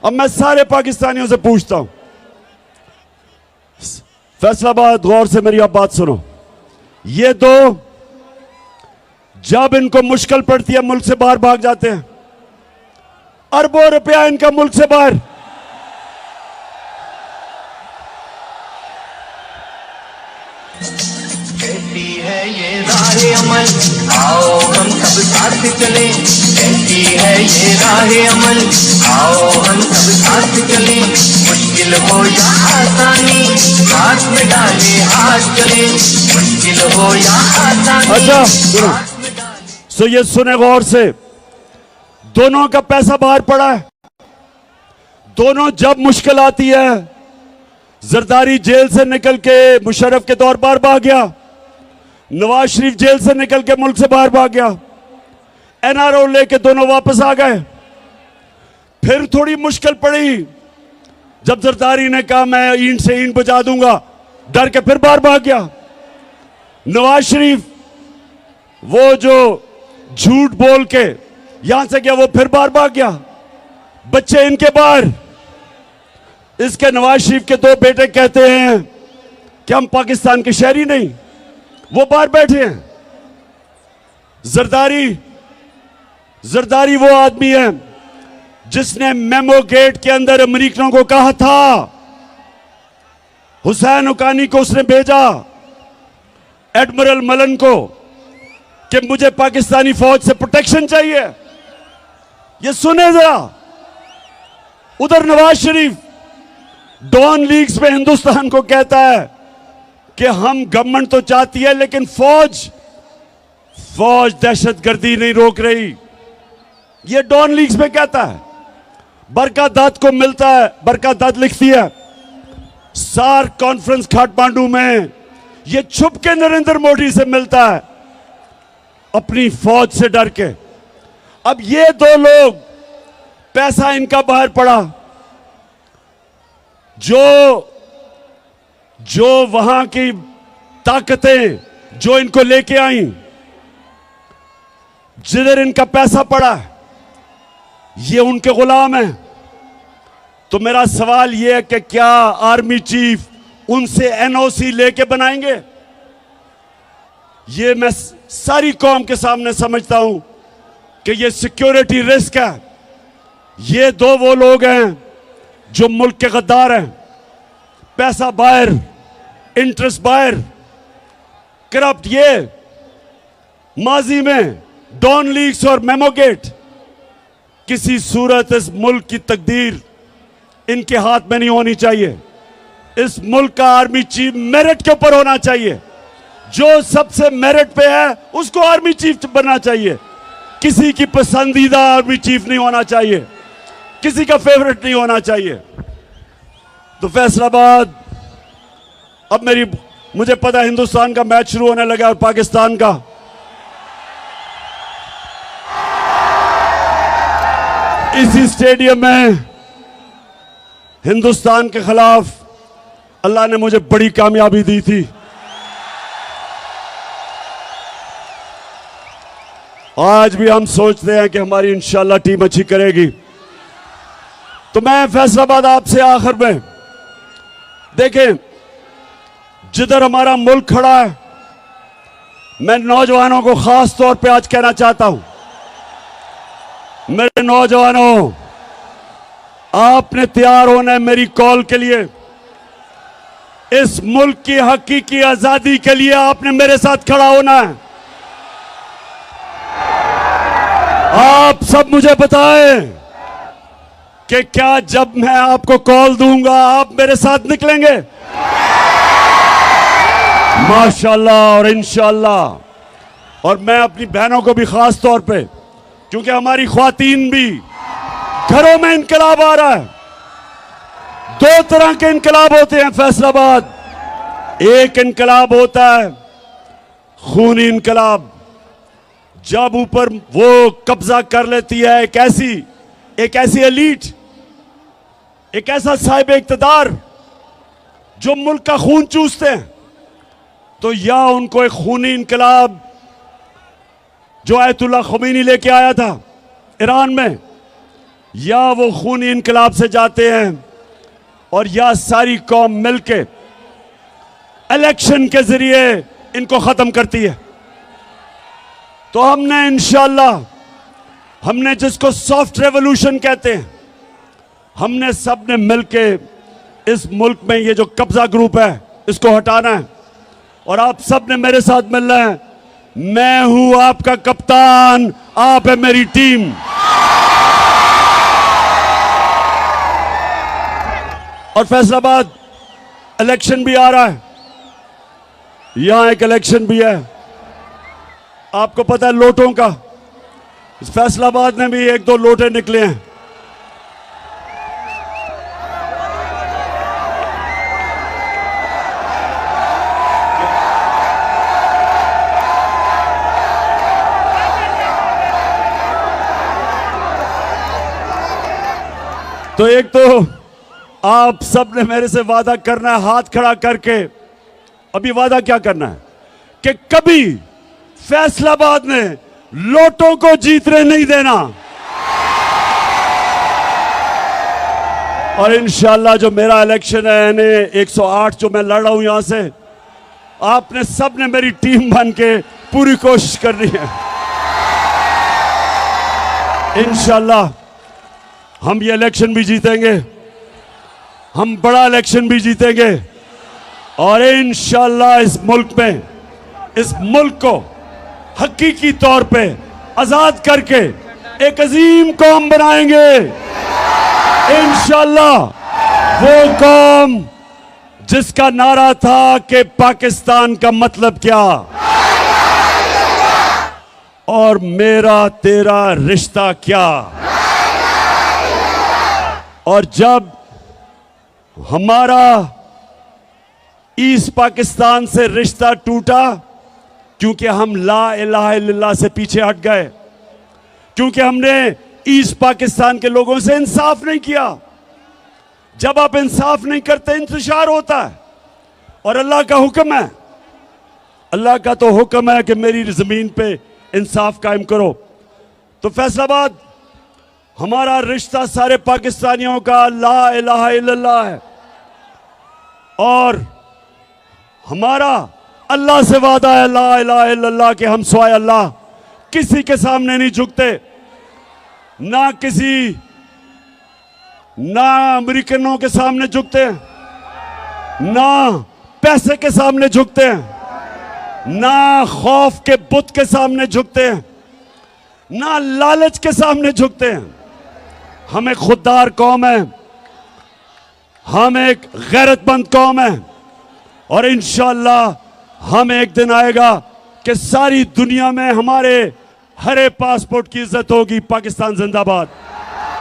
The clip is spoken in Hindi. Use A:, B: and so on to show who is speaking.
A: अब मैं सारे पाकिस्तानियों से पूछता हूं, फैसलाबाद, गौर से मेरी आप बात सुनो। ये दो जब इनको मुश्किल पड़ती है मुल्क से बाहर भाग जाते हैं। अरबों रुपया इनका मुल्क से बाहर।
B: कहती है ये राहे अमल, आओ हम सब साथ चले। कहती है ये राहे अमल, आओ हम सब साथ चले। मुश्किल हो या आसानी, हाथ में डाले हाथ चले। मुश्किल हो या आसानी,
A: अच्छा सुनो, ये सुने गौर से, दोनों का पैसा बाहर पड़ा है। दोनों जब मुश्किल आती है, जरदारी जेल से निकल के मुशर्रफ के दौर पर भाग गया, नवाज शरीफ जेल से निकल के मुल्क से बाहर भाग गया, एनआरओ लेके दोनों वापस आ गए। फिर थोड़ी मुश्किल पड़ी, जब जरदारी ने कहा मैं ईंट से ईंट बजा दूंगा, डर के फिर बाहर भाग गया। नवाज शरीफ वो जो झूठ बोल के यहां से गया, वो फिर बाहर भाग गया। बच्चे इनके बाहर। इसके नवाज शरीफ के दो बेटे कहते हैं कि हम पाकिस्तान के शहरी नहीं, वो बाहर बैठे हैं। जरदारी वो आदमी है जिसने मेमो गेट के अंदर अमेरिकनों को कहा था, हुसैन हुकानी को उसने भेजा, एडमिरल मलन को, कि मुझे पाकिस्तानी फौज से प्रोटेक्शन चाहिए। ये सुने जरा, उधर नवाज शरीफ डॉन लीग्स में हिंदुस्तान को कहता है कि हम गवर्नमेंट तो चाहती है लेकिन फौज दहशतगर्दी नहीं रोक रही। ये डॉन लीग्स में कहता है। बरका दत्त को मिलता है, बरका दत्त लिखती है सार्क कॉन्फ्रेंस काठमांडू में, ये छुप के नरेंद्र मोदी से मिलता है अपनी फौज से डर के। अब ये दो लोग, पैसा इनका बाहर पड़ा, जो वहां की ताकतें जो इनको लेके आई, जिधर इनका पैसा पड़ा, ये उनके गुलाम हैं। तो मेरा सवाल यह है कि क्या आर्मी चीफ उनसे एनओसी लेके बनाएंगे? ये मैं सारी कौम के सामने समझता हूं कि ये सिक्योरिटी रिस्क है। ये दो वो लोग हैं जो मुल्क के गद्दार हैं। पैसा बाहर, इंटरेस्ट बाहर, करप्ट। ये माजी में डॉन लीग्स और मेमोगेट, किसी सूरत इस मुल्क की तकदीर इनके हाथ में नहीं होनी चाहिए। इस मुल्क का आर्मी चीफ मेरिट के ऊपर होना चाहिए। जो सबसे मेरिट पे है उसको आर्मी चीफ बनना चाहिए। किसी की पसंदीदा आर्मी चीफ नहीं होना चाहिए, किसी का फेवरेट नहीं होना चाहिए। तो फैसलाबाद, अब मुझे पता है हिंदुस्तान का मैच शुरू होने लगा और पाकिस्तान का। इसी स्टेडियम में हिंदुस्तान के खिलाफ अल्लाह ने मुझे बड़ी कामयाबी दी थी। आज भी हम सोचते हैं कि हमारी इंशाल्लाह टीम अच्छी करेगी। तो मैं फैसलाबाद आपसे आखिर में, देखें जिधर हमारा मुल्क खड़ा है, मैं नौजवानों को खास तौर पे आज कहना चाहता हूं, मेरे नौजवानों, आपने तैयार होना है मेरी कॉल के लिए। इस मुल्क की हकीकी आजादी के लिए आपने मेरे साथ खड़ा होना है। आप सब मुझे बताएं कि क्या जब मैं आपको कॉल दूंगा आप मेरे साथ निकलेंगे? माशाल्लाह और इंशाल्लाह। और मैं अपनी बहनों को भी खास तौर पे, क्योंकि हमारी ख्वातीन भी घरों में इनकलाब आ रहा है। दो तरह के इनकलाब होते हैं फैसलाबाद। एक इनकलाब होता है खूनी इनकलाब, जब ऊपर वो कब्जा कर लेती है एक ऐसी एलीट, एक ऐसा साहिब इख्तिदार जो मुल्क का खून चूसते हैं। तो या उनको एक खूनी इनकलाब जो आयतुल्लाह ख़ुमैनी लेके आया था ईरान में, या वो खूनी इनकलाब से जाते हैं और या सारी कौम मिलके इलेक्शन के जरिए इनको खत्म करती है। तो हमने इंशाअल्लाह, हमने जिसको सॉफ्ट रेवोल्यूशन कहते हैं, हमने सबने मिलके इस मुल्क में ये जो कब्जा ग्रुप है इसको हटाना है। और आप सबने मेरे साथ मिलना है। मैं हूं आपका कप्तान, आप है मेरी टीम। और फैसलाबाद इलेक्शन भी आ रहा है, यहां एक इलेक्शन भी है, आपको पता है लोटों का। इस फैसलाबाद में भी 1-2 लोटे निकले हैं। तो एक तो आप सब ने मेरे से वादा करना है, हाथ खड़ा करके। अभी वादा क्या करना है कि कभी फैसलाबाद में लोटों को जीतने नहीं देना। और इंशाल्लाह जो मेरा इलेक्शन है यानी 108 जो मैं लड़ रहा हूं यहां से, आपने सबने मेरी टीम बन के पूरी कोशिश करनी है। इंशाल्लाह हम ये इलेक्शन भी जीतेंगे, हम बड़ा इलेक्शन भी जीतेंगे और इंशाल्लाह इस मुल्क में, इस मुल्क को हकीकी तौर पे आजाद करके एक अजीम कौम बनाएंगे। इंशाल्लाह वो कौम जिसका नारा था कि पाकिस्तान का मतलब क्या और मेरा तेरा रिश्ता क्या। और जब हमारा ईस्ट पाकिस्तान से रिश्ता टूटा, क्योंकि हम ला इलाहा इल्लल्लाह से पीछे हट गए, क्योंकि हमने ईस्ट पाकिस्तान के लोगों से इंसाफ नहीं किया। जब आप इंसाफ नहीं करते इंतशार होता है। और अल्लाह का हुक्म है, अल्लाह का तो हुक्म है कि मेरी जमीन पे इंसाफ कायम करो। तो फैसलाबाद हमारा रिश्ता सारे पाकिस्तानियों का ला इलाहा इल्लल्लाह है और हमारा अल्लाह से वादा है ला इलाहा इल्लल्लाह कि हम सिवाय अल्लाह किसी के सामने नहीं झुकते, ना अमेरिकनों के सामने झुकते हैं, ना पैसे के सामने झुकते हैं, ना खौफ के बुत के सामने झुकते हैं, ना लालच के सामने झुकते हैं। हम एक खुददार कौम है, हम एक गैरतमंद कौम है और इंशाअल्लाह हम एक दिन आएगा कि सारी दुनिया में हमारे हरे पासपोर्ट की इज्जत होगी। पाकिस्तान जिंदाबाद।